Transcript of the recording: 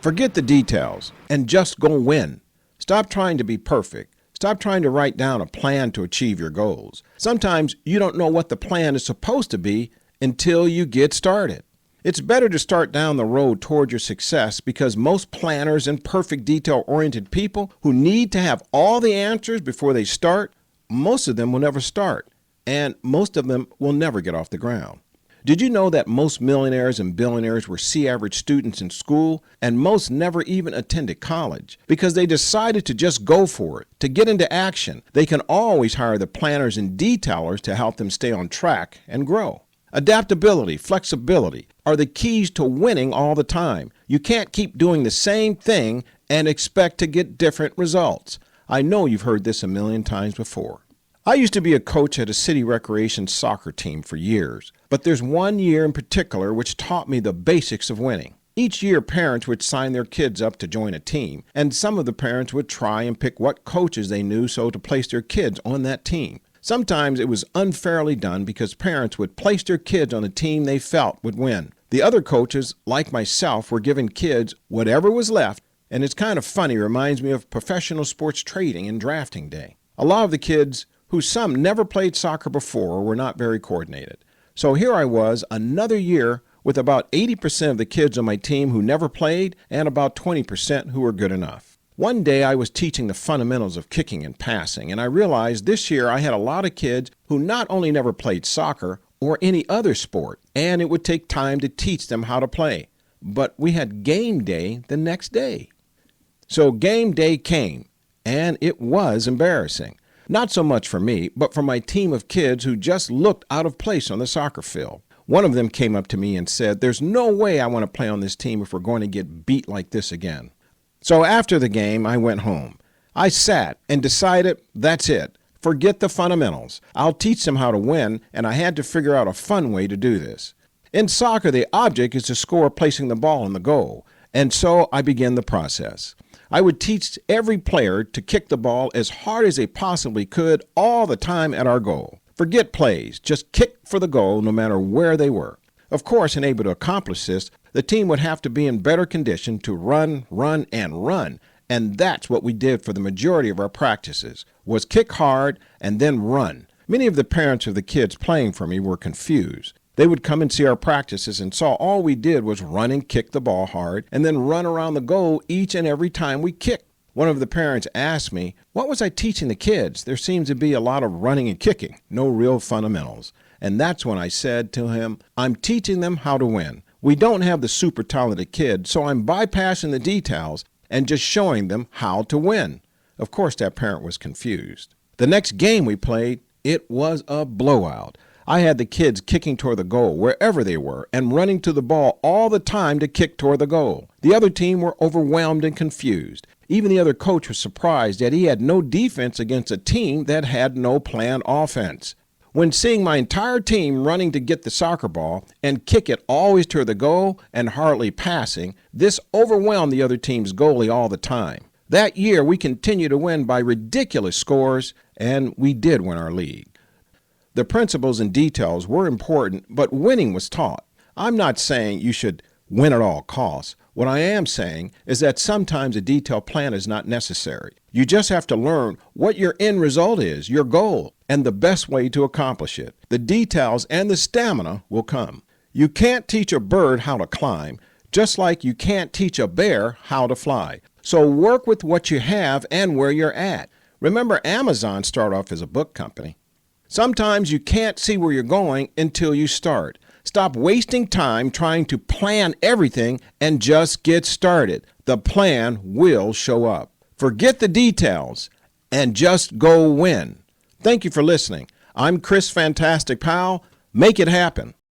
Forget the details and just go win. Stop trying to be perfect. Stop trying to write down a plan to achieve your goals. Sometimes you don't know what the plan is supposed to be until you get started. It's better to start down the road toward your success because most planners and perfect detail-oriented people who need to have all the answers before they start, most of them will never start, and most of them will never get off the ground. Did you know that most millionaires and billionaires were C-average students in school, and most never even attended college because they decided to just go for it, to get into action? They can always hire the planners and detailers to help them stay on track and grow. Adaptability, flexibility are the keys to winning all the time. You can't keep doing the same thing and expect to get different results. I know you've heard this a million times before. I used to be a coach at a city recreation soccer team for years, but there's one year in particular which taught me the basics of winning. Each year, parents would sign their kids up to join a team, and some of the parents would try and pick what coaches they knew so to place their kids on that team. Sometimes it was unfairly done because parents would place their kids on the team they felt would win. The other coaches, like myself, were giving kids whatever was left, and it's kind of funny, reminds me of professional sports trading and drafting day. A lot of the kids, who some never played soccer before, were not very coordinated. So here I was, another year, with about 80% of the kids on my team who never played and about 20% who were good enough. One day I was teaching the fundamentals of kicking and passing, and I realized this year I had a lot of kids who not only never played soccer or any other sport, and it would take time to teach them how to play, but we had game day the next day. So game day came, and it was embarrassing. Not so much for me, but for my team of kids who just looked out of place on the soccer field. One of them came up to me and said, "There's no way I want to play on this team if we're going to get beat like this again." So after the game, I went home. I sat and decided, that's it. Forget the fundamentals. I'll teach them how to win, and I had to figure out a fun way to do this. In soccer, the object is to score placing the ball in the goal, and so I began the process. I would teach every player to kick the ball as hard as they possibly could all the time at our goal. Forget plays, just kick for the goal no matter where they were. Of course, in able to accomplish this, the team would have to be in better condition to run, and that's what we did for the majority of our practices, was kick hard and then run. Many of the parents of the kids playing for me were confused. They would come and see our practices and saw all we did was run and kick the ball hard and then run around the goal each and every time we kicked. One of the parents asked me, what was I teaching the kids? There seems to be a lot of running and kicking, no real fundamentals. And that's when I said to him, I'm teaching them how to win. We don't have the super talented kids, so I'm bypassing the details and just showing them how to win. Of course, that parent was confused. The next game we played, it was a blowout. I had the kids kicking toward the goal wherever they were and running to the ball all the time to kick toward the goal. The other team were overwhelmed and confused. Even the other coach was surprised that he had no defense against a team that had no planned offense. When seeing my entire team running to get the soccer ball and kick it always toward the goal and hardly passing, this overwhelmed the other team's goalie all the time. That year, we continued to win by ridiculous scores, and we did win our league. The principles and details were important, but winning was taught. I'm not saying you should win at all costs. What I am saying is that sometimes a detailed plan is not necessary. You just have to learn what your end result is, your goal, and the best way to accomplish it. The details and the stamina will come. You can't teach a bird how to climb, just like you can't teach a bear how to fly. So work with what you have and where you're at. Remember, Amazon started off as a book company. Sometimes you can't see where you're going until you start. Stop wasting time trying to plan everything and just get started. The plan will show up. Forget the details and just go win. Thank you for listening. I'm Chris Fantastic Powell. Make it happen.